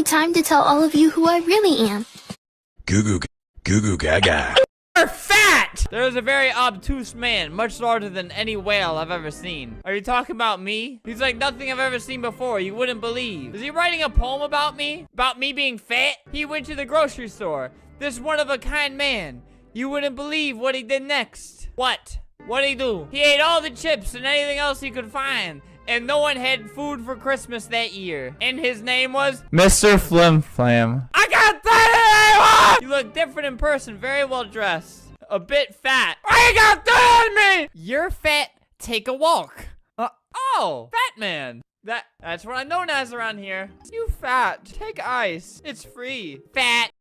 finally time to tell all of you who I really am. Goo goo gaga. You're fat! There is a very obtuse man, much larger than any whale I've ever seen. Are you talking about me? He's like nothing I've ever seen before. You wouldn't believe. Is he writing a poem about me? About me being fat? He went to the grocery store. This one-of-a-kind man. You wouldn't believe what he did next. What? What'd he do? He ate all the chips and anything else he could find. And no one had food for Christmas that year. And his name was Mr. Flim Flam. I got that! You look different in person, very well dressed. A bit fat. I got that on me! You're fat, take a walk. Oh, fat man. That's what I'm known as around here. You fat, take ice. It's free. Fat,